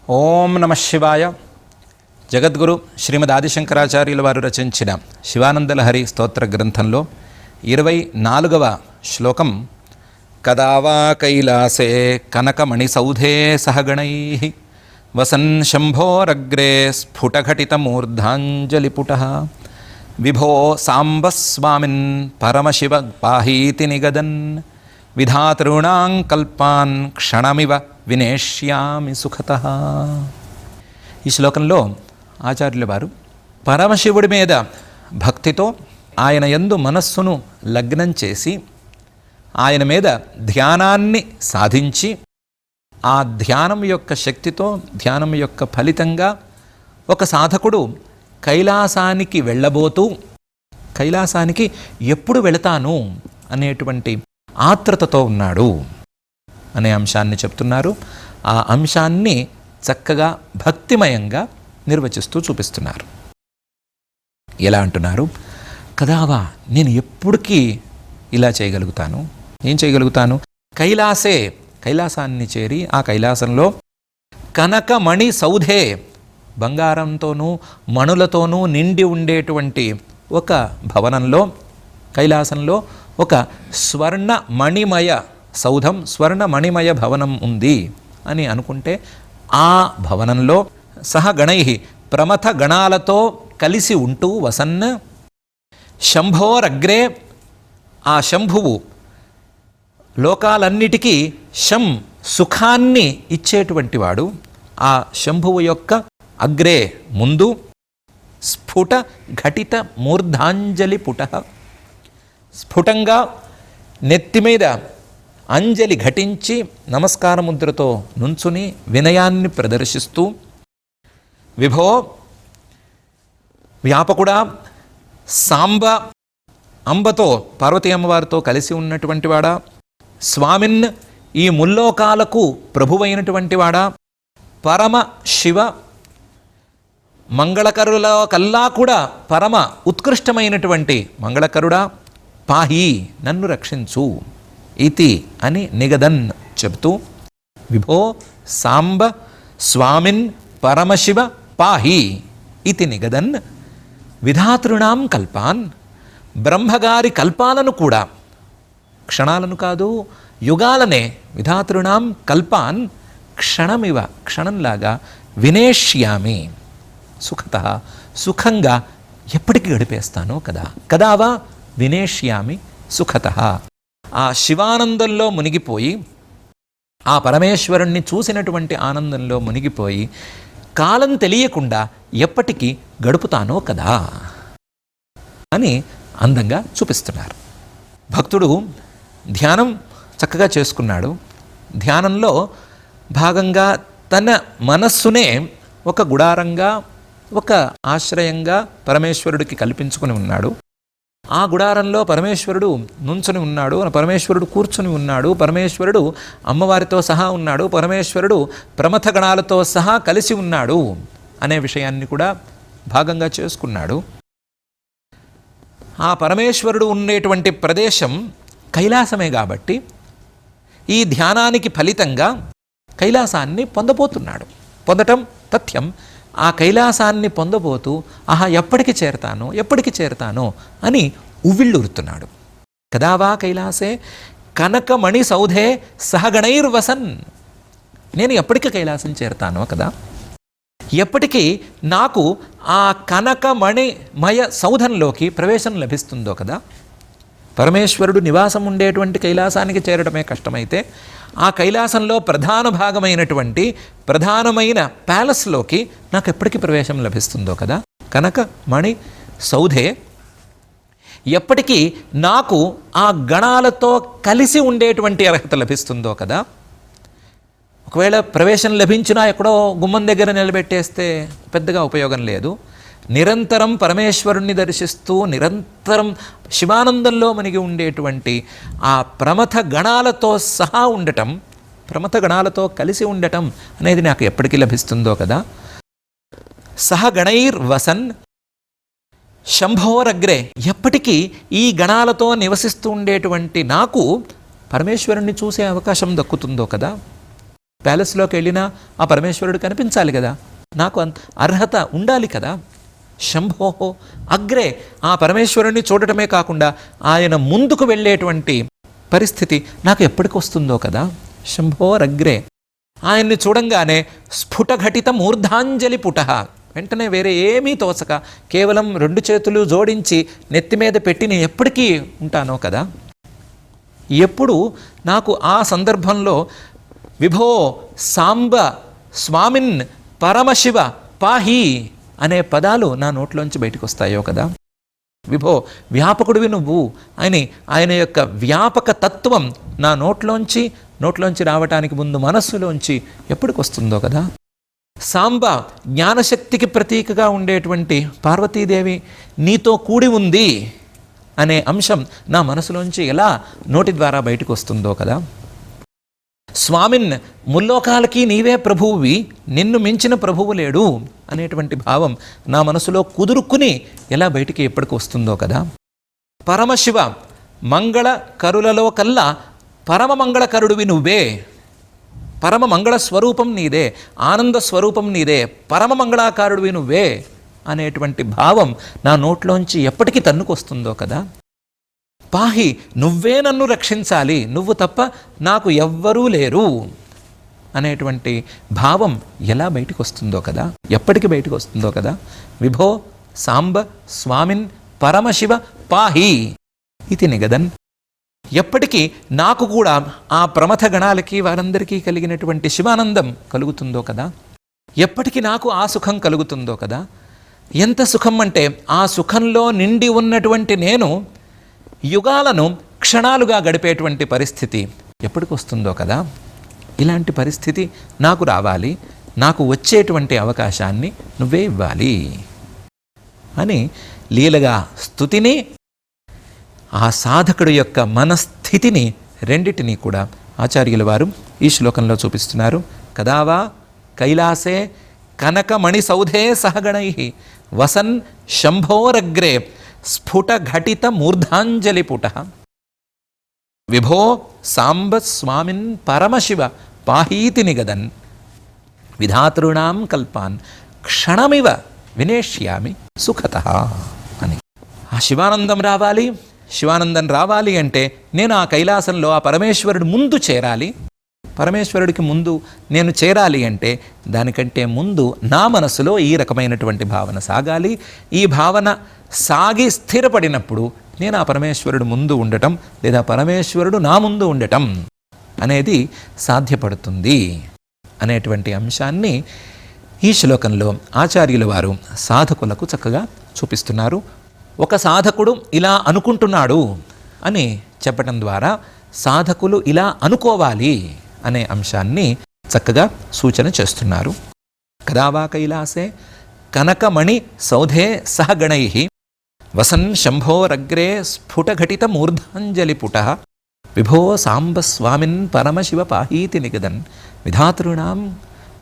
ఓం నమ శివాయ. జగద్గురు శ్రీమద్ ఆదిశంకరాచార్యుల వారు రచించిన శివానందలహరి స్తోత్ర గ్రంథంలో 24వ శ్లోకం. కదా వా కైలాసే కనకమణిసౌధే సహగణైః వసన్ శంభోరగ్రే స్ఫుటఘటితమూర్ధాంజలిపుటః విభో సాంబ స్వామిన్ పరమశివ పాహీతి నిగదన్ విధాతॄణాం కల్పాన్ క్షణమివ వినేష్యామి సుఖతః. ఈ శ్లోకంలో ఆచార్యుల వారు పరమశివుడి మీద భక్తితో ఆయన యందు మనస్సును లగ్నం చేసి ఆయన మీద ధ్యానాన్ని సాధించి ఆ ధ్యానం యొక్క శక్తితో, ధ్యానం యొక్క ఫలితంగా ఒక సాధకుడు కైలాసానికి వెళ్ళబోతూ కైలాసానికి ఎప్పుడు వెళతాను అనేటువంటి ఆత్రతతో ఉన్నాడు అనే అంశాన్ని చెప్తున్నారు. ఆ అంశాన్ని చక్కగా భక్తిమయంగా నిర్వచిస్తూ చూపిస్తున్నారు. ఎలా అంటున్నారు? కదావా, నేను ఎప్పటికీ ఇలా చేయగలుగుతాను. ఏం చేయగలుగుతాను? కైలాసాన్ని చేరి ఆ కైలాసంలో కనకమణి సౌధే, బంగారంతోనూ మణులతోనూ నిండి ఉండేటువంటి ఒక భవనంలో, కైలాసంలో ఒక స్వర్ణమణిమయ సౌధం, స్వర్ణమణిమయ భవనం ఉంది అని అనుకుంటే ఆ భవనంలో సహగణై ప్రమథ గణాలతో కలిసి ఉంటూ వసన్ శంభోరగ్రే, ఆ శంభువు లోకాలన్నిటికీ సుఖాన్ని ఇచ్చేటువంటి వాడు. ఆ శంభువు యొక్క అగ్రే ముందు స్ఫుట ఘటిత మూర్ధాంజలి పుటః, స్ఫుటంగా నెత్తి మీద అంజలి ఘటించి నమస్కార ముద్రతో నుంచుని వినయాన్ని ప్రదర్శిస్తూ, విభో వ్యాపకుడా, సాంబ అంబతో పార్వతీ అమ్మవారితో కలిసి ఉన్నటువంటి వాడా, స్వామిన్ ఈ ముల్లోకాలకు ప్రభువైనటువంటి వాడా, పరమ శివ మంగళకరుల కల్లా కూడా పరమ ఉత్కృష్టమైనటువంటి మంగళకరుడా, పాహి నన్ను రక్షించు ఇతి అని నిగదన్ చెబుతూ, విభో సాంబ స్వామిన్ పరమశివ పాహి ఇతి నిగదన్ విధాతృణాం కల్పాన్, బ్రహ్మగారి కల్పాలను కూడా, క్షణాలను కాదు యుగాలనే, విధాతృణాం కల్పాన్ క్షణమివ, క్షణంలాగా వినేష్యామి సుఖతః, సుఖంగా ఎప్పటికీ గడిపేస్తాను కదా. కదావా వినేష్యామి సుఖతః. ఆ శివానందంలో మునిగిపోయి, ఆ పరమేశ్వరుణ్ణి చూసినటువంటి ఆనందంలో మునిగిపోయి కాలం తెలియకుండా ఎప్పటికీ గడుపుతానో కదా అని అందంగా చూపిస్తున్నారు. భక్తుడు ధ్యానం చక్కగా చేసుకున్నాడు. ధ్యానంలో భాగంగా తన మనస్సునే ఒక గుడారంగా, ఒక ఆశ్రయంగా పరమేశ్వరుడికి కల్పించుకొని ఉన్నాడు. ఆ గుడారంలో పరమేశ్వరుడు నుంచుని ఉన్నాడు, పరమేశ్వరుడు కూర్చుని ఉన్నాడు, పరమేశ్వరుడు అమ్మవారితో సహా ఉన్నాడు, పరమేశ్వరుడు ప్రమథ గణాలతో సహా కలిసి ఉన్నాడు అనే విషయాన్ని కూడా భాగంగా చేసుకున్నాడు. ఆ పరమేశ్వరుడు ఉండేటువంటి ప్రదేశం కైలాసమే కాబట్టి ఈ ధ్యానానికి ఫలితంగా కైలాసాన్ని పొందబోతున్నాడు. పొందటం తథ్యం. ఆ కైలాసాన్ని పొందబోతూ ఆహా ఎప్పటికి చేరతానో అని ఉవ్విళ్ళూరుతున్నాడు. కదావా కైలాసే కనకమణి సౌధే సహగణైర్వసన్, నేను ఎప్పటికి కైలాసం చేరతానో కదా, ఎప్పటికీ నాకు ఆ కనకమణిమయ సౌధంలోకి ప్రవేశం లభిస్తుందో కదా. పరమేశ్వరుడు నివాసం ఉండేటువంటి కైలాసానికి చేరడమే కష్టమైతే ఆ కైలాసంలో ప్రధాన భాగమైనటువంటి ప్రధానమైన ప్యాలెస్లోకి నాకు ఎప్పటికీ ప్రవేశం లభిస్తుందో కదా. కనకమణి సౌధే, ఎప్పటికీ నాకు ఆ గణాలతో కలిసి ఉండేటువంటి అర్హత లభిస్తుందో కదా. ఒకవేళ ప్రవేశం లభించినా ఎక్కడో గుమ్మం దగ్గర నిలబెట్టేస్తే పెద్దగా ఉపయోగం లేదు. నిరంతరం పరమేశ్వరుణ్ణి దర్శిస్తూ నిరంతరం శివానందంలో మునిగి ఉండేటువంటి ఆ ప్రమథ గణాలతో సహా ఉండటం, ప్రమథ గణాలతో కలిసి ఉండటం అనేది నాకు ఎప్పటికీ లభిస్తుందో కదా. సహగణైర్వసన్ శంభోరగ్రే, ఎప్పటికీ ఈ గణాలతో నివసిస్తూ ఉండేటువంటి నాకు పరమేశ్వరుణ్ణి చూసే అవకాశం దక్కుతుందో కదా. ప్యాలెస్లోకి వెళ్ళినా ఆ పరమేశ్వరుడు కనిపించాలి కదా, నాకు అంత అర్హత ఉండాలి కదా. శంభోహో అగ్రే, ఆ పరమేశ్వరుణ్ణి చూడటమే కాకుండా ఆయన ముందుకు వెళ్ళేటువంటి పరిస్థితి నాకు ఎప్పటికి వస్తుందో కదా. శంభోరగ్రే, ఆయన్ని చూడంగానే స్ఫుటఘటిత మూర్ధాంజలి పుటః, వెంటనే వేరే ఏమీ తోచక కేవలం 2 చేతులు జోడించి నెత్తి మీద పెట్టి నేను ఎప్పటికీ ఉంటానో కదా. ఎప్పుడు నాకు ఆ సందర్భంలో విభో సాంబ స్వామిన్ పరమశివ పాహి అనే పదాలు నా నోట్లోంచి బయటకు వస్తాయో కదా. విభో, వ్యాపకుడివి నువ్వు అని ఆయన యొక్క వ్యాపక తత్వం నా నోట్లోంచి రావటానికి ముందు మనస్సులోంచి ఎప్పటికి వస్తుందో కదా. సాంబ, జ్ఞానశక్తికి ప్రతీకగా ఉండేటువంటి పార్వతీదేవి నీతో కూడి ఉంది అనే అంశం నా మనసులోంచి ఎలా నోటి ద్వారా బయటకు వస్తుందో కదా. స్వామిన్, ముల్లోకాలకి నీవే ప్రభువువి, నిన్ను మించిన ప్రభువు లేడు అనేటువంటి భావం నా మనసులో కుదురుక్కుని ఎలా బయటికి ఎప్పటికి వస్తుందో కదా. పరమశివ, మంగళ కరులలో కల్లా పరమ మంగళకరుడివి నువ్వే, పరమ మంగళ స్వరూపం నీదే, ఆనంద స్వరూపం నీదే, పరమ మంగళాకారుడివి నువ్వే అనేటువంటి భావం నా నోట్లోంచి ఎప్పటికీ తన్నుకొస్తుందో కదా. పాహి, నువ్వే నన్ను రక్షించాలి, నువ్వు తప్ప నాకు ఎవ్వరూ లేరు అనేటువంటి భావం ఎలా బయటికి వస్తుందో కదా, ఎప్పటికి బయటికి వస్తుందో కదా. విభో సాంబ స్వామిన్ పరమశివ పాహి ఇది నిగదన్. ఎప్పటికీ నాకు కూడా ఆ ప్రమథ గణాలకి వారందరికీ కలిగినటువంటి శివానందం కలుగుతుందో కదా, ఎప్పటికీ నాకు ఆ సుఖం కలుగుతుందో కదా. ఎంత సుఖం అంటే ఆ సుఖంలో నిండి ఉన్నటువంటి నేను యుగాలను క్షణాలుగా గడిపేటువంటి పరిస్థితి ఎప్పటికి వస్తుందో కదా. ఇలాంటి పరిస్థితి నాకు రావాలి, నాకు వచ్చేటువంటి అవకాశాన్ని నువ్వే ఇవ్వాలి అని లీలగా స్తుతిని, ఆ సాధకుడి యొక్క మనస్థితిని రెండిటినీ కూడా ఆచార్యుల వారు ఈ శ్లోకంలో చూపిస్తున్నారు. కదావా కైలాసే కనకమణి సౌధే సహగణై వసన్ శంభోరగ్రే స్ఫుటఘటిత మూర్ధాంజలి పుటః. విభో సాంబ స్వామిన్ పరమశివ పాహీతి నిగదన్ విధాతృణాం కల్పాన్ క్షణమివ వినేష్యామి సుఖతః అని. ఆ శివానందం రావాలి, శివానందం రావాలి అంటే నేను ఆ కైలాసంలో ఆ పరమేశ్వరుడి ముందు చేరాలి. పరమేశ్వరుడికి ముందు నేను చేరాలి అంటే దానికంటే ముందు నా మనసులో ఈ రకమైనటువంటి భావన సాగాలి. ఈ భావన సాగి స్థిరపడినప్పుడు నేను ఆ పరమేశ్వరుడు ముందు ఉండటం లేదా పరమేశ్వరుడు నా ముందు ఉండటం అనేది సాధ్యపడుతుంది అనేటువంటి అంశాన్ని ఈ శ్లోకంలో ఆచార్యుల వారు సాధకులకు చక్కగా చూపిస్తున్నారు. ఒక సాధకుడు ఇలా అనుకుంటున్నాడు అని చెప్పటం ద్వారా సాధకులు ఇలా అనుకోవాలి అనే అంశాన్ని చక్కగా సూచన చేస్తున్నారు. కదావా కైలాసే కనకమణి సౌధే సహగణై వసన్ శంభోరగ్రే స్ఫుటఘటిత మూర్ధాంజలి పుటః విభో సాంబ స్వామిన్ పరమశివ పాహీతి నిగదన్ విధాతృణాం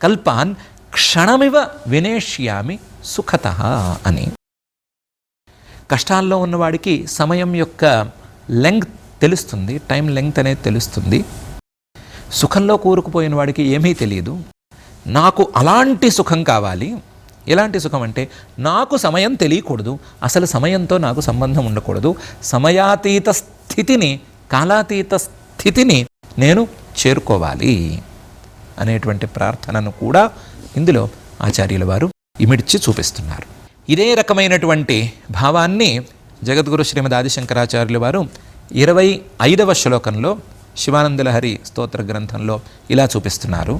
కల్పాన్ క్షణమివ వినేష్యామి సుఖతః అని. కష్టాల్లో ఉన్నవాడికి సమయం యొక్క లెంగ్త్ తెలుస్తుంది, టైం లెంగ్త్ అనేది తెలుస్తుంది. సుఖంలో కూరుకుపోయిన వాడికి ఏమీ తెలియదు. నాకు అలాంటి సుఖం కావాలి. ఎలాంటి సుఖం అంటే నాకు సమయం తెలియకూడదు, అసలు సమయంతో నాకు సంబంధం ఉండకూడదు, సమయాతీత స్థితిని, కాలాతీత స్థితిని నేను చేరుకోవాలి అనేటువంటి ప్రార్థనను కూడా ఇందులో ఆచార్యుల వారు ఇమిడ్చి చూపిస్తున్నారు. ఇదే రకమైనటువంటి భావాన్ని జగద్గురు శ్రీమద్ ఆదిశంకరాచార్యుల వారు 25వ శ్లోకంలో శివానందలహరి స్తోత్ర గ్రంథంలో ఇలా చూపిస్తున్నారు.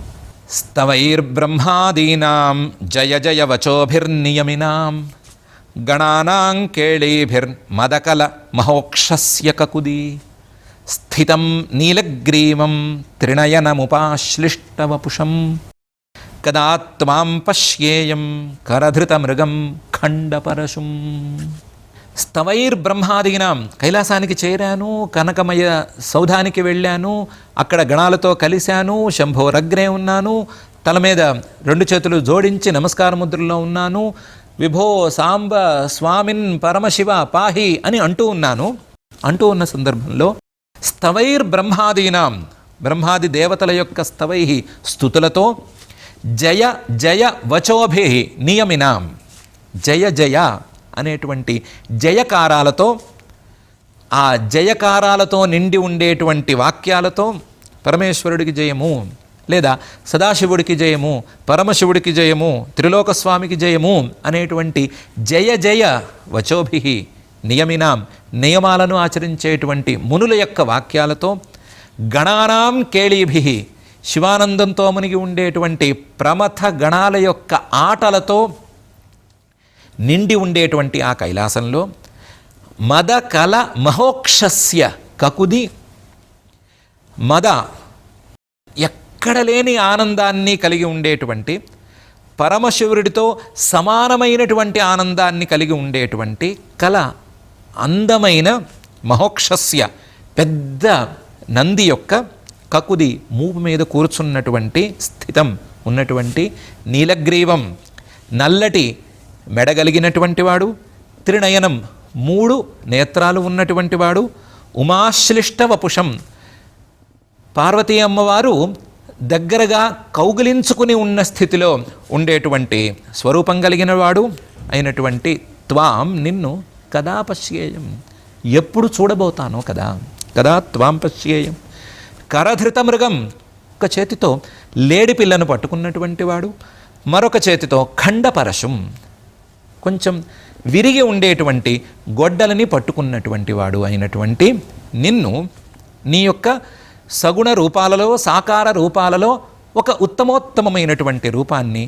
స్తవైర్బ్రహ్మాదీనాం జయ జయ వచోభిర్నియమినాం గణానాం కేళీభిర్మదకల మహోక్షస్య కకుదీ స్థితం నీలగ్రీవం త్రినయనముపాశ్లిష్టవపుషం కదా త్వాం పశ్యేయం కరధృతమృగం ఖండపరశుం. స్తవైర్బ్రహ్మాదీనాం, కైలాసానికి చేరాను, కనకమయ సౌధానికి వెళ్ళాను, అక్కడ గణాలతో కలిశాను, శంభోరగ్రే ఉన్నాను, తల మీద 2 చేతులు జోడించి నమస్కార ముద్రలో ఉన్నాను, విభో సాంబ స్వామిన్ పరమశివ పాహి అని అంటూ ఉన్న సందర్భంలో స్తవైర్బ్రహ్మాదీనాం, బ్రహ్మాది దేవతల యొక్క స్తవై స్తుతులతో జయ జయ వచోభి నియమినాం, జయ జయ అనేటువంటి జయకారాలతో, ఆ జయకారాలతో నిండి ఉండేటువంటి వాక్యాలతో పరమేశ్వరుడికి జయము, లేదా సదాశివుడికి జయము, పరమశివుడికి జయము, త్రిలోకస్వామికి జయము అనేటువంటి జయ జయ వచోభి నియమినాం, నియమాలను ఆచరించేటువంటి మునుల యొక్క వాక్యాలతో, గణానాం కేళీభి శివానందంతో మునిగి ఉండేటువంటి ప్రమథ గణాల యొక్క ఆటలతో నిండి ఉండేటువంటి ఆ కైలాసంలో మద కల మహోక్షస్య కకుది, మద ఎక్కడ లేని ఆనందాన్ని కలిగి ఉండేటువంటి, పరమశివుడితో సమానమైనటువంటి ఆనందాన్ని కలిగి ఉండేటువంటి కల అందమైన మహోక్షస్య పెద్ద నంది యొక్క కకుది మూపు మీద కూర్చున్నటువంటి స్థితం ఉన్నటువంటి నీలగ్రీవం నల్లటి మెడగలిగినటువంటి వాడు, త్రినయనం 3 నేత్రాలు ఉన్నటువంటి వాడు, ఉమాశ్లిష్ట వపుషం పార్వతీ అమ్మవారు దగ్గరగా కౌగిలించుకుని ఉన్న స్థితిలో ఉండేటువంటి స్వరూపం కలిగిన వాడు అయినటువంటి త్వాం నిన్ను కదా పశ్యేయం, ఎప్పుడు చూడబోతానో కదా, కదా త్వాం పశ్యేయం. కరధృత మృగం, ఒక చేతితో లేడి పిల్లను పట్టుకున్నటువంటి వాడు, మరొక చేతితో ఖండపరశుం కొంచెం విరిగి ఉండేటువంటి గొడ్డలని పట్టుకున్నటువంటి వాడు అయినటువంటి నిన్ను నీ యొక్క సగుణ రూపాలలో, సాకార రూపాలలో ఒక ఉత్తమోత్తమమైనటువంటి రూపాన్ని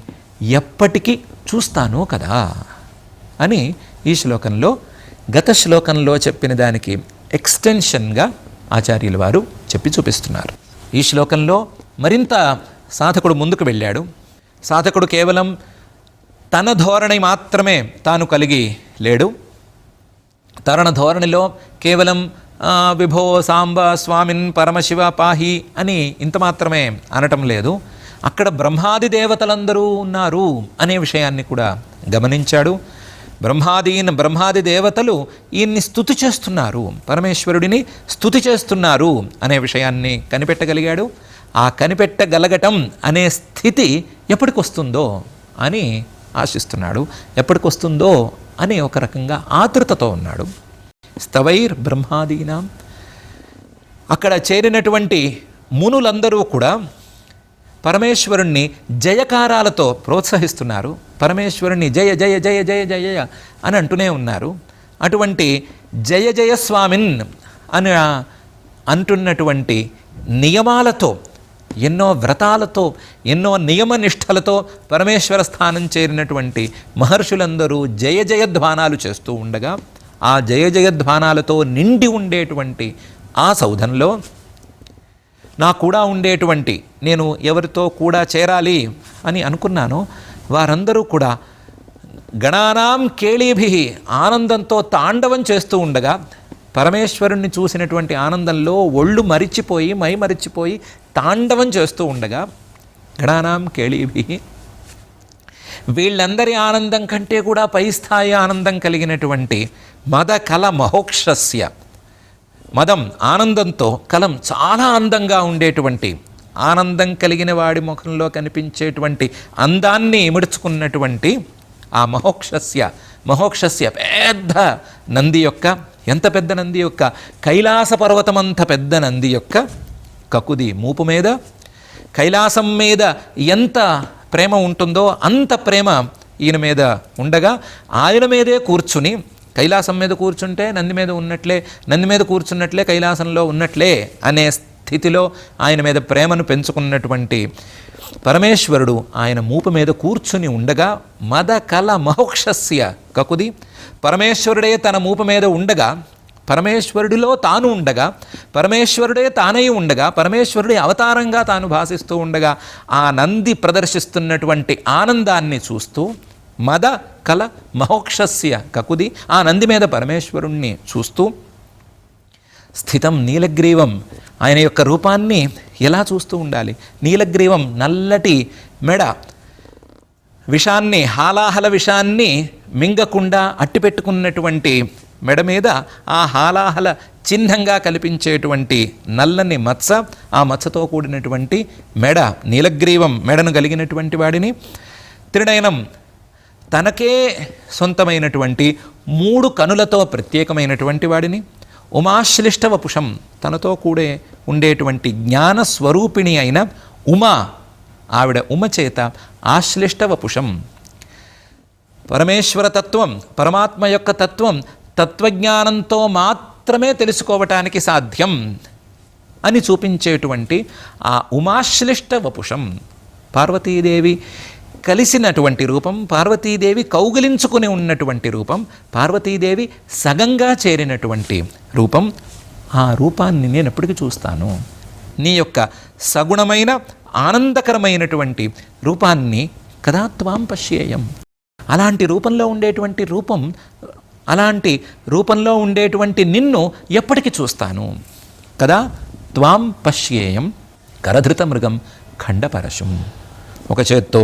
ఎప్పటికీ చూస్తాను కదా అని ఈ శ్లోకంలో, గత శ్లోకంలో చెప్పిన దానికి ఎక్స్టెన్షన్గా ఆచార్యుల వారు చెప్పి చూపిస్తున్నారు. ఈ శ్లోకంలో మరింత సాధకుడు ముందుకు వెళ్ళాడు. సాధకుడు కేవలం తన ధోరణి మాత్రమే తాను కలిగి లేడు. తన ధోరణిలో కేవలం విభో సాంబ స్వామిన్ పరమశివ పాహి అని ఇంత మాత్రమే అనటం లేదు. అక్కడ బ్రహ్మాది దేవతలందరూ ఉన్నారు అనే విషయాన్ని కూడా గమనించాడు. బ్రహ్మాది దేవతలు ఈయన్ని స్తుతి చేస్తున్నారు, పరమేశ్వరుడిని స్తుతి చేస్తున్నారు అనే విషయాన్ని కనిపెట్టగలిగాడు. ఆ కనిపెట్టగలగటం అనే స్థితి ఎప్పటికొస్తుందో అని ఆశిస్తున్నాడు, ఎప్పటికొస్తుందో అని ఒక రకంగా ఆతృతతో ఉన్నాడు. స్తవైర్ బ్రహ్మాదీనాం, అక్కడ చేరినటువంటి మునులందరూ కూడా పరమేశ్వరుణ్ణి జయకారాలతో ప్రోత్సహిస్తున్నారు. పరమేశ్వరుణ్ణి జయ జయ జయ జయ జయ అని అంటూనే ఉన్నారు. అటువంటి జయ జయ స్వామిన్ అని అంటున్నటువంటి నియమాలతో, ఎన్నో వ్రతాలతో, ఎన్నో నియమనిష్టలతో పరమేశ్వర స్థానం చేరినటువంటి మహర్షులందరూ జయ జయధ్వానాలు చేస్తూ ఉండగా, ఆ జయ జయధ్వానాలతో నిండి ఉండేటువంటి ఆ సౌధంలో నా కూడా ఉండేటువంటి, నేను ఎవరితో కూడా చేరాలి అని అనుకున్నానో వారందరూ కూడా గణానాం కేళీభి ఆనందంతో తాండవం చేస్తూ ఉండగా, పరమేశ్వరుణ్ణి చూసినటువంటి ఆనందంలో ఒళ్ళు మరిచిపోయి, మై మరిచిపోయి తాండవం చేస్తూ ఉండగా, గణానాం కేళీభి వీళ్ళందరి ఆనందం కంటే కూడా పై స్థాయి ఆనందం కలిగినటువంటి మద కల మహోక్షస్య, మదం ఆనందంతో, కలం చాలా అందంగా ఉండేటువంటి, ఆనందం కలిగిన వాడి ముఖంలో కనిపించేటువంటి అందాన్ని ఇముడుచుకున్నటువంటి ఆ మహోక్షస్య పెద్ద నంది యొక్క, ఎంత పెద్ద నంది యొక్క, కైలాస పర్వతమంత పెద్ద నంది యొక్క కకుది మూపు మీద, కైలాసం మీద ఎంత ప్రేమ ఉంటుందో అంత ప్రేమ ఈయన మీద ఉండగా, ఆయన మీదే కూర్చుని, కైలాసం మీద కూర్చుంటే నంది మీద ఉన్నట్లే, నంది మీద కూర్చున్నట్లే కైలాసంలో ఉన్నట్లే అనే స్థితిలో ఆయన మీద ప్రేమను పెంచుకున్నటువంటి పరమేశ్వరుడు ఆయన మూపు మీద కూర్చుని ఉండగా, మద కల మహోక్షస్య కకుది, పరమేశ్వరుడే తన మూపు మీద ఉండగా, పరమేశ్వరుడిలో తాను ఉండగా, పరమేశ్వరుడే తానై ఉండగా, పరమేశ్వరుడి అవతారంగా తాను భాసిస్తూ ఉండగా, ఆ నంది ప్రదర్శిస్తున్నటువంటి ఆనందాన్ని చూస్తూ, మద కల మహోక్షస్య కకుది, ఆ నంది మీద పరమేశ్వరుణ్ణి చూస్తూ, స్థితం నీలగ్రీవం, ఆయన యొక్క రూపాన్ని ఎలా చూస్తూ ఉండాలి? నీలగ్రీవం నల్లటి మెడ, విషాన్ని, హాలాహల విషాన్ని మింగకుండా అట్టిపెట్టుకున్నటువంటి మెడ మీద ఆ హాలాహల చిహ్నంగా కల్పించేటువంటి నల్లని మత్స, ఆ మత్సతో కూడినటువంటి మెడ, నీలగ్రీవం మెడను కలిగినటువంటి వాడిని, త్రినయనం తనకే సొంతమైనటువంటి 3 కనులతో ప్రత్యేకమైనటువంటి వాడిని, ఉమాశ్లిష్ట వపుషం తనతో కూడే ఉండేటువంటి జ్ఞానస్వరూపిణి అయిన ఉమా, ఆవిడ ఉమ చేత ఆశ్లిష్ట వపుషం, పరమేశ్వర తత్వం, పరమాత్మ యొక్క తత్వం తత్వజ్ఞానంతో మాత్రమే తెలుసుకోవటానికి సాధ్యం అని చూపించేటువంటి ఆ ఉమాశ్లిష్ట వపుషం, పార్వతీదేవి కలిసినటువంటి రూపం, పార్వతీదేవి కౌగిలించుకుని ఉన్నటువంటి రూపం, పార్వతీదేవి సగంగా చేరినటువంటి రూపం. ఆ రూపాన్ని నేను ఎప్పటికీ చూస్తాను. నీ యొక్క సగుణమైన ఆనందకరమైనటువంటి రూపాన్ని కదా త్వాం పశ్యేయం, అలాంటి రూపంలో ఉండేటువంటి రూపం, అలాంటి రూపంలో ఉండేటువంటి నిన్ను ఎప్పటికీ చూస్తాను కదా. త్వాం పశ్యేయం కరధృత మృగం ఖండపరశుం, ఒక చేత్తో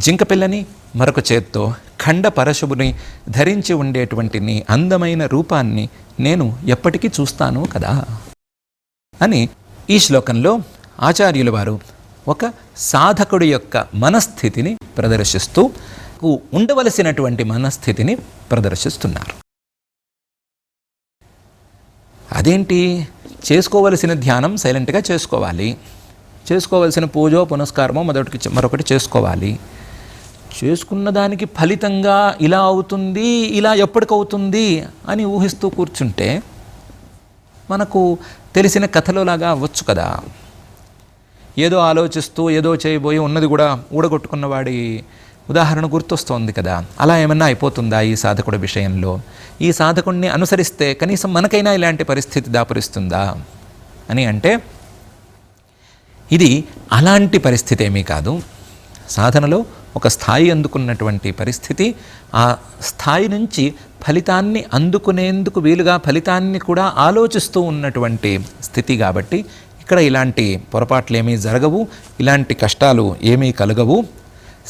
జింక పిల్లని, మరొక చేత్తో ఖండ పరశువుని ధరించి ఉండేటువంటి నీ అందమైన రూపాన్ని నేను ఎప్పటికీ చూస్తాను కదా అని ఈ శ్లోకంలో ఆచార్యుల వారు ఒక సాధకుడి యొక్క మనస్థితిని ప్రదర్శిస్తూ ఉండవలసినటువంటి మనస్థితిని ప్రదర్శిస్తున్నారు. అదేంటి, చేసుకోవలసిన ధ్యానం సైలెంట్గా చేసుకోవాలి, చేసుకోవలసిన పూజో పునస్కారమో మరొకటి చేసుకోవాలి. చేసుకున్న దానికి ఫలితంగా ఇలా అవుతుంది, ఇలా ఎప్పటికవుతుంది అని ఊహిస్తూ కూర్చుంటే మనకు తెలిసిన కథలోలాగా అవ్వచ్చు కదా. ఏదో ఆలోచిస్తూ ఏదో చేయబోయి ఉన్నది కూడా ఊడగొట్టుకున్నవాడి ఉదాహరణ గుర్తొస్తోంది కదా. అలా ఏమన్నా అయిపోతుందా ఈ సాధకుడి విషయంలో? ఈ సాధకుడిని అనుసరిస్తే కనీసం మనకైనా ఇలాంటి పరిస్థితి దాపురిస్తుందా అని అంటే ఇది అలాంటి పరిస్థితి ఏమీ కాదు. సాధనలో ఒక స్థాయి అందుకున్నటువంటి పరిస్థితి, ఆ స్థాయి నుంచి ఫలితాన్ని అందుకునేందుకు వీలుగా ఫలితాన్ని కూడా ఆలోచిస్తూ ఉన్నటువంటి స్థితి కాబట్టి ఇక్కడ ఇలాంటి పొరపాట్లు ఏమీ జరగవు, ఇలాంటి కష్టాలు ఏమీ కలగవు.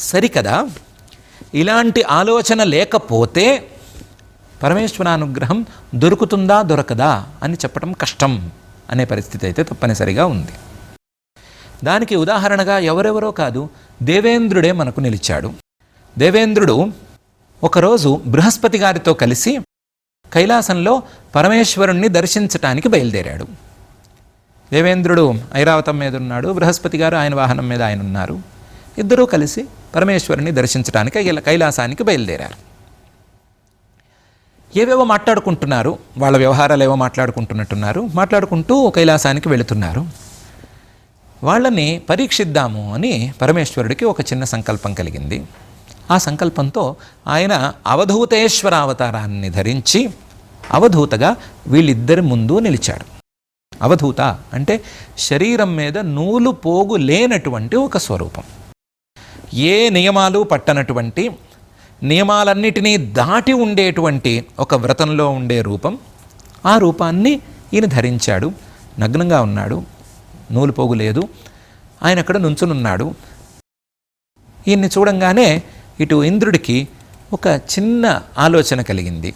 సరికదా, ఇలాంటి ఆలోచన లేకపోతే పరమేశ్వరానుగ్రహం దొరుకుతుందా దొరకదా అని చెప్పడం కష్టం అనే పరిస్థితి అయితే తప్పనిసరిగా ఉంది. దానికి ఉదాహరణగా ఎవరెవరో కాదు, దేవేంద్రుడే మనకు నిలిచాడు. దేవేంద్రుడు ఒకరోజు బృహస్పతి గారితో కలిసి కైలాసంలో పరమేశ్వరుణ్ణి దర్శించటానికి బయలుదేరాడు. దేవేంద్రుడు ఐరావతం మీద ఉన్నాడు, బృహస్పతి గారు ఆయన వాహనం మీద ఆయన ఉన్నారు. ఇద్దరూ కలిసి పరమేశ్వరుని దర్శించడానికి కైలాసానికి బయలుదేరారు. ఏవేవో మాట్లాడుకుంటున్నారు, వాళ్ళ వ్యవహారాలు ఏవో మాట్లాడుకుంటున్నట్టున్నారు. మాట్లాడుకుంటూ కైలాసానికి వెళుతున్నారు. వాళ్ళని పరీక్షిద్దాము అని పరమేశ్వరుడికి ఒక చిన్న సంకల్పం కలిగింది. ఆ సంకల్పంతో ఆయన అవధూతేశ్వర అవతారాన్ని ధరించి అవధూతగా వీళ్ళిద్దరి ముందు నిలిచాడు. అవధూత అంటే శరీరం మీద నూలు పోగు లేనటువంటి ఒక స్వరూపం, ఏ నియమాలు పట్టనటువంటి, నియమాలన్నిటినీ దాటి ఉండేటువంటి ఒక వ్రతంలో ఉండే రూపం. ఆ రూపాన్ని ఈయన ధరించాడు. నగ్నంగా ఉన్నాడు, నూలు పోగు లేదు. ఆయన అక్కడ నుంచునున్నాడు. ఈయన్ని చూడంగానే ఇటు ఇంద్రుడికి ఒక చిన్న ఆలోచన కలిగింది.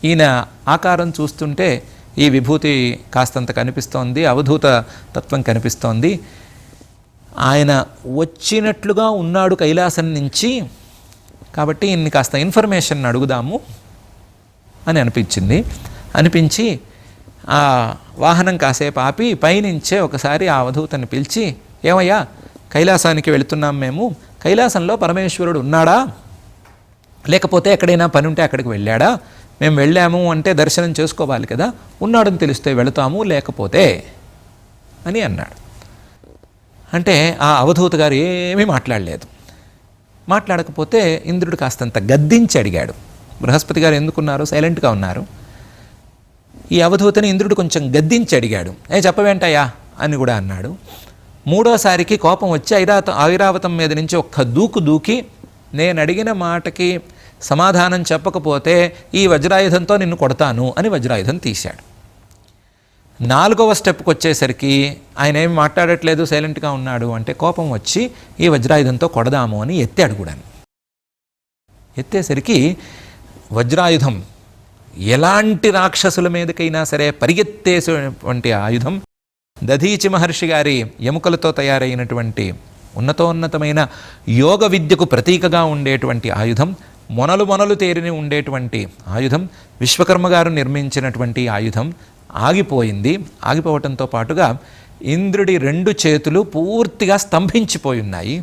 ఈయన ఆకారం చూస్తుంటే ఈ విభూతి కాస్తంత కనిపిస్తోంది, అవధూత తత్వం కనిపిస్తోంది. ఆయన వచ్చినట్లుగా ఉన్నాడు కైలాసం నుంచి, కాబట్టి ఈయన్ని కాస్త ఇన్ఫర్మేషన్ అడుగుదాము అని అనిపించి ఆ వాహనం కాసేపు ఆపి పైనుంచే ఒకసారి ఆ అవధూతని పిలిచి, ఏమయ్యా కైలాసానికి వెళుతున్నాం మేము, కైలాసంలో పరమేశ్వరుడు ఉన్నాడా, లేకపోతే ఎక్కడైనా పని ఉంటే అక్కడికి వెళ్ళాడా, మేము వెళ్ళాము అంటే దర్శనం చేసుకోవాలి కదా, ఉన్నాడని తెలిస్తే వెళతాము లేకపోతే అని అన్నాడు. అంటే ఆ అవధూత గారు ఏమీ మాట్లాడలేదు. మాట్లాడకపోతే ఇంద్రుడు కాస్తంత గద్దించి అడిగాడు. బృహస్పతి గారు ఎందుకున్నారు, సైలెంట్గా ఉన్నారు. ఈ అవధూతని ఇంద్రుడు కొంచెం గద్దించి అడిగాడు. చెప్పవేంటయ్యా అని కూడా అన్నాడు. మూడోసారికి కోపం వచ్చి ఐరావతం మీద నుంచి ఒక్క దూకి నేను అడిగిన మాటకి సమాధానం చెప్పకపోతే ఈ వజ్రాయుధంతో నిన్ను కొడతాను అని వజ్రాయుధం తీశాడు. 4వ స్టెప్కి వచ్చేసరికి ఆయన ఏమి మాట్లాడట్లేదు, సైలెంట్గా ఉన్నాడు. అంటే కోపం వచ్చి ఈ వజ్రాయుధంతో కొడదాము అని ఎత్తాడు కూడా. ఎత్తేసరికి వజ్రాయుధం ఎలాంటి రాక్షసుల మీదకైనా సరే పరిగెత్తేసేటువంటి ఆయుధం. దధీచి మహర్షి గారి ఎముకలతో తయారైనటువంటి ఉన్నతోన్నతమైన యోగ విద్యకు ప్రతీకగా ఉండేటువంటి ఆయుధం, మొనలు తేరిని ఉండేటువంటి ఆయుధం, విశ్వకర్మ గారు నిర్మించినటువంటి ఆయుధం ఆగిపోయింది. ఆగిపోవటంతో పాటుగా ఇంద్రుడి 2 చేతులు పూర్తిగా స్తంభించిపోయి ఉన్నాయి.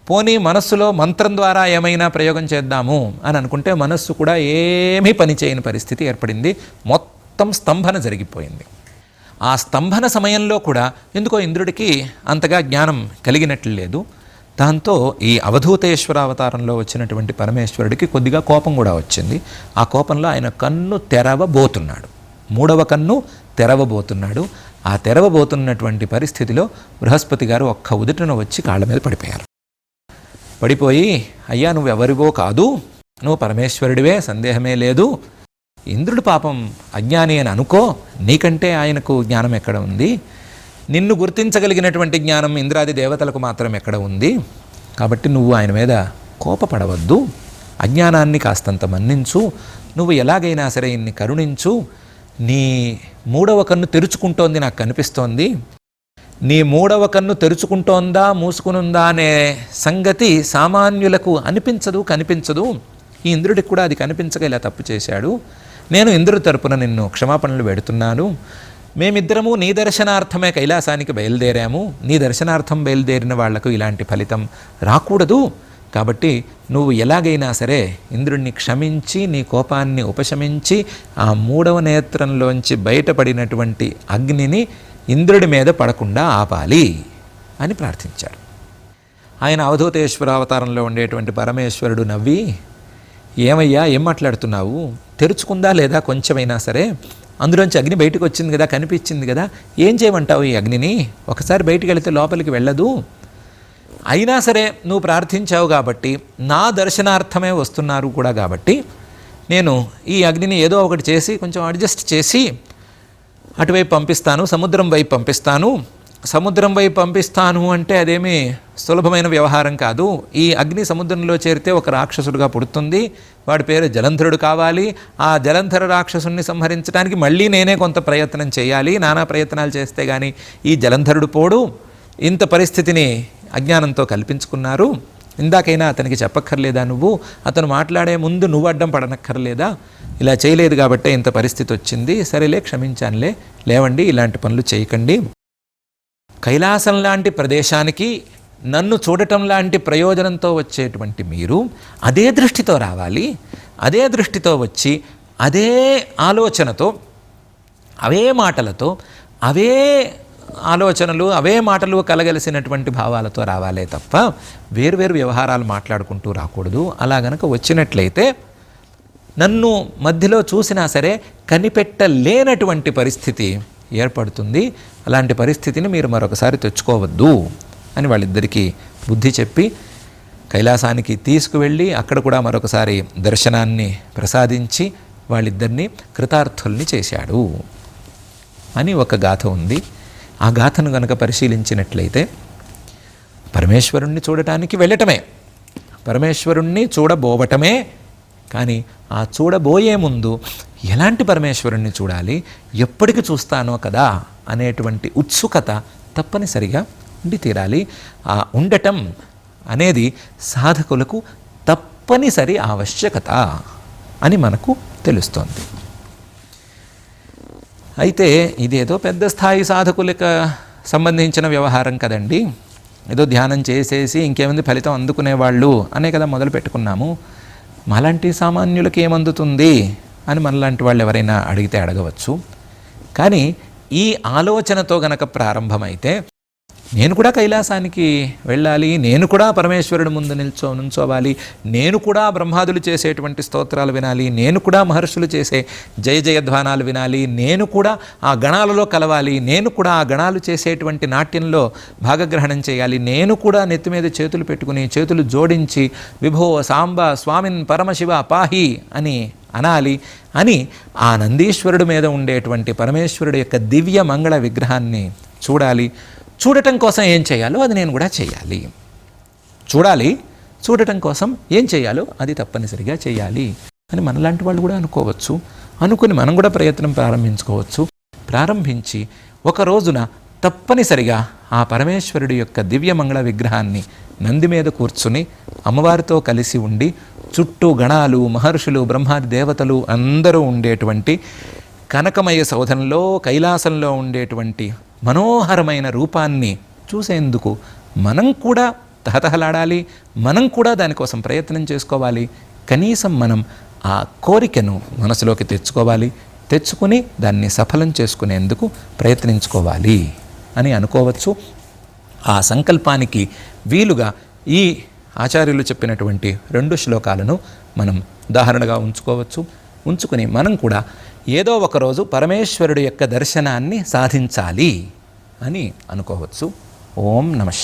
పోనీ మనస్సులో మంత్రం ద్వారా ఏమైనా ప్రయోగం చేద్దాము అని అనుకుంటే మనస్సు కూడా ఏమీ పనిచేయని పరిస్థితి ఏర్పడింది. మొత్తం స్తంభన జరిగిపోయింది. ఆ స్తంభన సమయంలో కూడా ఎందుకో ఇంద్రుడికి అంతగా జ్ఞానం కలిగినట్లు లేదు. దాంతో ఈ అవధూతేశ్వర అవతారంలో వచ్చినటువంటి పరమేశ్వరుడికి కొద్దిగా కోపం కూడా వచ్చింది. ఆ కోపంలో ఆయన కన్ను తెరవబోతున్నాడు, 3వ కన్ను తెరవబోతున్నాడు. ఆ తెరవబోతున్నటువంటి పరిస్థితిలో బృహస్పతి గారు ఒక్క ఉదుటన వచ్చి కాళ్ళ మీద పడిపోయారు. పడిపోయి, అయ్యా నువ్వెవరివో కాదు, నువ్వు పరమేశ్వరుడివే, సందేహమే లేదు. ఇంద్రుడు పాపం అజ్ఞాని అని అనుకో, నీకంటే ఆయనకు జ్ఞానం ఎక్కడ ఉంది? నిన్ను గుర్తించగలిగినటువంటి జ్ఞానం ఇంద్రాది దేవతలకు మాత్రం ఎక్కడ ఉంది? కాబట్టి నువ్వు ఆయన మీద కోపపడవద్దు, అజ్ఞానాన్ని కాస్తంత మన్నించు, నువ్వు ఎలాగైనా సరే ఇన్ని కరుణించు. నీ 3వ కన్ను తెరుచుకుంటోంది నాకు కనిపిస్తోంది. నీ 3వ కన్ను తెరుచుకుంటోందా మూసుకునుందా అనే సంగతి సామాన్యులకు కనిపించదు. ఈ ఇంద్రుడికి కూడా అది కనిపించక ఇలా తప్పు చేశాడు. నేను ఇంద్రుడి తరపున నిన్ను క్షమాపణలు పెడుతున్నాను. మేమిద్దరము నీ దర్శనార్థమే కైలాసానికి బయలుదేరాము. నీ దర్శనార్థం బయలుదేరిన వాళ్లకు ఇలాంటి ఫలితం రాకూడదు. కాబట్టి నువ్వు ఎలాగైనా సరే ఇంద్రుడిని క్షమించి నీ కోపాన్ని ఉపశమించి ఆ 3వ నేత్రంలోంచి బయటపడినటువంటి అగ్నిని ఇంద్రుడి మీద పడకుండా ఆపాలి అని ప్రార్థించాడు. ఆయన అవధూతేశ్వర అవతారంలో ఉండేటువంటి పరమేశ్వరుడు నవ్వి, ఏమయ్యా ఏం మాట్లాడుతున్నావు? తెరుచుకుందా లేదా కొంచెమైనా సరే? అందులోంచి అగ్ని బయటకు వచ్చింది కదా, కనిపించింది కదా, ఏం చేయమంటావు ఈ అగ్నిని? ఒకసారి బయటికి వెళితే లోపలికి వెళ్ళదు. అయినా సరే నువ్వు ప్రార్థించావు కాబట్టి, నా దర్శనార్థమే వస్తున్నారు కూడా కాబట్టి, నేను ఈ అగ్నిని ఏదో ఒకటి చేసి కొంచెం అడ్జస్ట్ చేసి అటువైపు పంపిస్తాను, సముద్రం వైపు పంపిస్తాను. సముద్రం వైపు పంపిస్తాను అంటే అదేమీ సులభమైన వ్యవహారం కాదు. ఈ అగ్ని సముద్రంలో చేరితే ఒక రాక్షసుడుగా పుడుతుంది, వాడి పేరు జలంధరుడు కావాలి. ఆ జలంధర రాక్షసుని సంహరించడానికి మళ్ళీ నేనే కొంత ప్రయత్నం చేయాలి. నానా ప్రయత్నాలు చేస్తే కానీ ఈ జలంధరుడు పోడు. ఇంత పరిస్థితిని అజ్ఞానంతో కల్పించుకున్నారు. ఇందాకైనా అతనికి చెప్పక్కర్లేదా నువ్వు? అతను మాట్లాడే ముందు నువ్వు అడ్డం పడనక్కర్లేదా? ఇలా చేయలేదు కాబట్టే ఇంత పరిస్థితి వచ్చింది. సరేలే, క్షమించానులే, లేవండి, ఇలాంటి పనులు చేయకండి. కైలాసం లాంటి ప్రదేశానికి నన్ను చూడటం లాంటి ప్రయోజనంతో వచ్చేటువంటి మీరు అదే దృష్టితో రావాలి. అదే దృష్టితో వచ్చి అదే ఆలోచనతో, అవే మాటలతో, అవే ఆలోచనలు, అవే మాటలు కలగలిసినటువంటి భావాలతో రావాలే తప్ప వేరువేరు వ్యవహారాలు మాట్లాడుకుంటూ రాకూడదు. అలా గనక వచ్చినట్లయితే నన్ను మధ్యలో చూసినా సరే కనిపెట్టలేనటువంటి పరిస్థితి ఏర్పడుతుంది. అలాంటి పరిస్థితిని మీరు మరొకసారి తెచ్చుకోవద్దు అని వాళ్ళిద్దరికీ బుద్ధి చెప్పి కైలాసానికి తీసుకువెళ్ళి అక్కడ కూడా మరొకసారి దర్శనాన్ని ప్రసాదించి వాళ్ళిద్దరినీ కృతార్థుల్ని చేశాడు అని ఒక గాథ ఉంది. ఆ గాథను గనక పరిశీలించినట్లయితే పరమేశ్వరుణ్ణి చూడటానికి వెళ్ళటమే, పరమేశ్వరుణ్ణి చూడబోవటమే. కానీ ఆ చూడబోయే ముందు ఎలాంటి పరమేశ్వరుణ్ణి చూడాలి, ఎప్పటికి చూస్తానో కదా అనేటువంటి ఉత్సుకత తప్పనిసరిగా ఉండి తీరాలి. ఆ ఉండటం అనేది సాధకులకు తప్పనిసరి ఆవశ్యకత అని మనకు తెలుస్తోంది. అయితే ఇదేదో పెద్ద స్థాయి సాధకులకు సంబంధించిన వ్యవహారం కదండి. ఏదో ధ్యానం చేసేసి ఇంకేముంది ఫలితం అందుకునేవాళ్ళు అనే కదా మొదలు పెట్టుకున్నాము. మాలాంటి సామాన్యులకి ఏమందుతుంది అని మనలాంటి వాళ్ళు ఎవరైనా అడిగితే అడగవచ్చు. కానీ ఈ ఆలోచనతో గనక ప్రారంభమైతే నేను కూడా కైలాసానికి వెళ్ళాలి, నేను కూడా పరమేశ్వరుడి ముందు నుంచోవాలి, నేను కూడా బ్రహ్మాదులు చేసేటువంటి స్తోత్రాలు వినాలి, నేను కూడా మహర్షులు చేసే జయ జయధ్వానాలు వినాలి, నేను కూడా ఆ గణాలలో కలవాలి, నేను కూడా ఆ గణాలు చేసేటువంటి నాట్యంలో భాగగ్రహణం చేయాలి, నేను కూడా నెత్తి మీద చేతులు పెట్టుకుని చేతులు జోడించి విభో సాంబ స్వామిన్ పరమశివ పాహి అని అనాలి అని ఆ నందీశ్వరుడి మీద ఉండేటువంటి పరమేశ్వరుడి యొక్క దివ్య మంగళ విగ్రహాన్ని చూడాలి. చూడటం కోసం ఏం చేయాలో అది నేను కూడా చేయాలి. చూడాలి, చూడటం కోసం ఏం చేయాలో అది తప్పనిసరిగా చేయాలి. అని మనలాంటి వాళ్ళు కూడా అనుకోవచ్చు. అనుకుని మనం కూడా ప్రయత్నం ప్రారంభించుకోవచ్చు. ప్రారంభించి ఒక రోజున తప్పనిసరిగా ఆ పరమేశ్వరుడి యొక్క దివ్యమంగళ విగ్రహాన్ని నంది మీద కూర్చుని అమ్మవారితో కలిసి ఉండి చుట్టూ గణాలు, మహర్షులు, బ్రహ్మాది దేవతలు అందరూ ఉండేటువంటి కనకమయ సౌధంలో, కైలాసంలో ఉండేటువంటి మనోహరమైన రూపాన్ని చూసేందుకు మనం కూడా తహతహలాడాలి. మనం కూడా దానికోసం ప్రయత్నం చేసుకోవాలి. కనీసం మనం ఆ కోరికను మనసులోకి తెచ్చుకొని దాన్ని సఫలం చేసుకునేందుకు ప్రయత్నించుకోవాలి అని అనుకోవచ్చు. ఆ సంకల్పానికి వీలుగా ఈ ఆచార్యులు చెప్పినటువంటి 2 శ్లోకాలను మనం ఉదాహరణగా ఉంచుకుని మనం కూడా ఏదో ఒకరోజు పరమేశ్వరుడి యొక్క దర్శనాన్ని సాధించాలి అని అనుకోవచ్చు. ఓం నమః.